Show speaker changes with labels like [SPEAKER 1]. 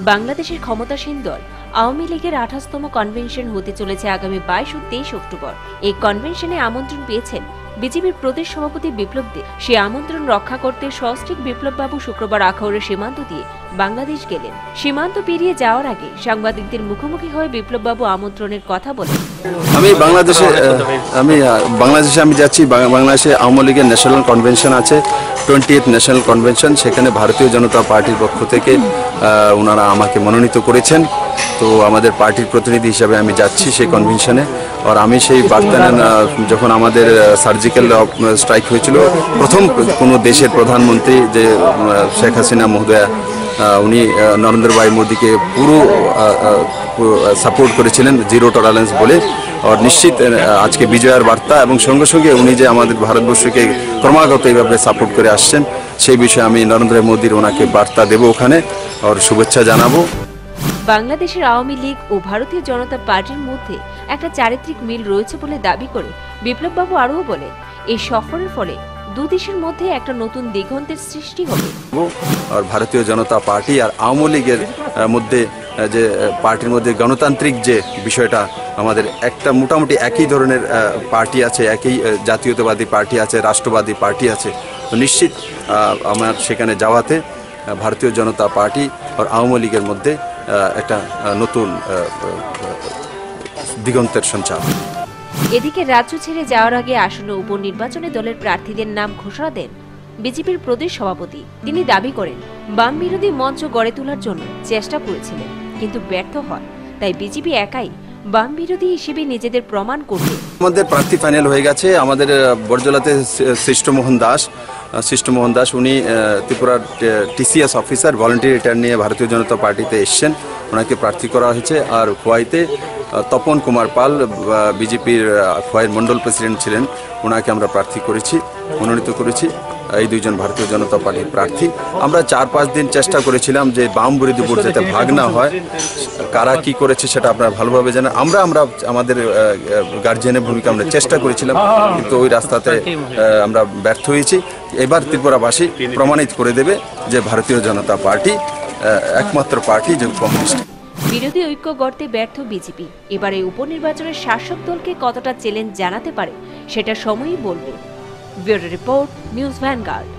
[SPEAKER 1] বাংলাদেশের ক্ষমতাসীন দল আওয়ামী লীগের 28তম কনভেনশন হতে চলেছে আগামী 22 ও 23 অক্টোবর। এই কনভেনশনে আমন্ত্রণ পেয়েছেন বিজেপির প্রদেশ সভাপতি বিপ্লব দেব। সেই আমন্ত্রণ রক্ষা করতে সস্ত্রীক বিপ্লববাবু শুক্রবার আখাউড়ের সীমান্ত দিয়ে বাংলাদেশ গেলেন। সীমান্ত পেরিয়ে যাওয়ার আগে সাংবাদিকদের মুখোমুখি হয়ে বিপ্লববাবু আমন্ত্রণের কথা বলেন।
[SPEAKER 2] আমি বাংলাদেশে যাচ্ছি। বাংলাদেশে আওয়ামী লীগের ন্যাশনাল কনভেনশন আছে, 20th ন্যাশনাল কনভেনশন। সেখানে ভারতীয় জনতা পার্টির পক্ষ থেকে ওনারা আমাকে মনোনীত করেছেন। তো আমাদের পার্টির প্রতিনিধি হিসাবে আমি যাচ্ছি সেই কনভেনশনে। আর আমি সেই বার্তা যখন আমাদের সার্জিক্যাল স্ট্রাইক হয়েছিল, প্রথম কোনো দেশের প্রধানমন্ত্রী যে শেখ হাসিনা মহোদয়া, উনি নরেন্দ্র ভাই মোদীকে পুরো সাপোর্ট করেছিলেন জিরো টলারেন্স বলে। আর নিশ্চিত আজকে বিজয়ের বার্তা, এবং সঙ্গে সঙ্গে উনি যে আমাদের ভারতবর্ষকে ক্রমাগত এইভাবে সাপোর্ট করে আসছেন, সেই বিষয়ে আমি নরেন্দ্র মোদীর ওনাকে বার্তা দেব ওখানে, আর শুভেচ্ছা জানাবো।
[SPEAKER 1] বাংলাদেশের আওয়ামী লীগ ও ভারতীয় জনতা পার্টির মধ্যে একটা চারিত্রিক মিল রয়েছে বলে দাবি করে বিপ্লববাবু আরও বলেন, এই সফরের ফলে দুদেশের মধ্যে একটা নতুন দিগন্তের সৃষ্টি হবে।
[SPEAKER 2] আর ভারতীয় জনতা পার্টি আর আওয়ামী লীগের মধ্যে যে পার্টির মধ্যে গণতান্ত্রিক যে বিষয়টা, আমাদের একটা মোটামুটি একই ধরনের পার্টি আছে, একই জাতীয়তাবাদী পার্টি আছে, রাষ্ট্রবাদী পার্টি আছে। তো নিশ্চিত আমার সেখানে যাওয়াতে ভারতীয় জনতা পার্টি আর আওয়ামী লীগের মধ্যে একটা নতুন দিগন্তের সঞ্চার।
[SPEAKER 1] এদিকে রাজ্য ছেড়ে যাওয়ার আগে আসন্ন উপনির্বাচনে দলের প্রার্থীদের নাম ঘোষণা দেন বিজেপির প্রদেশ সভাপতি। তিনি দাবি করেন, বাম বিরোধী মঞ্চ গড়ে তোলার জন্য চেষ্টা করেছিলেন, কিন্তু ব্যর্থ হয়। তাই বিজেপি একাই বাম বিরোধী হিসেবে নিজেদের প্রমাণ করবে।
[SPEAKER 2] আমাদের প্রার্থী ফাইনাল হয়ে গেছে। আমাদের বরজলাতে সৃষ্টমোহন দাস উনি ত্রিপুরার TCS অফিসার, ভলান্টিয়ার রিটায়ার নিয়ে ভারতীয় জনতা পার্টিতে এসছেন, ওনাকে প্রার্থী করা হয়েছে। আর খোয়াইতে তপন কুমার পাল, বিজেপির খোয়াইয়ের মন্ডল প্রেসিডেন্ট ছিলেন, ওনাকে আমরা প্রার্থী করেছি, মনোনীত করেছি। এই দুইজন ভারতীয় জনতা পার্টির প্রার্থী। আমরা 4-5 দিন চেষ্টা করেছিলাম যে বাম বিরোধী ভোট যাতে ভাগ না হয়। কারা কি করেছে সেটা আপনারা ভালোভাবে জানেন। আমরা আমাদের গার্জিয়ানের ভূমিকা আমরা চেষ্টা করেছিলাম, কিন্তু ওই রাস্তাতে আমরা ব্যর্থ হয়েছি। এবার ত্রিপুরাবাসী প্রমাণিত করে দেবে যে ভারতীয় জনতা পার্টি একমাত্র পার্টি যে কমিউনিস্ট।
[SPEAKER 1] বিরোধী ঐক্য গড়তে ব্যর্থ বিজেপি এবারে উপনির্বাচনের শাসক দলকে কতটা চ্যালেঞ্জ জানাতে পারে সেটা সময়ই বলবে। Bureau report, news vanguard.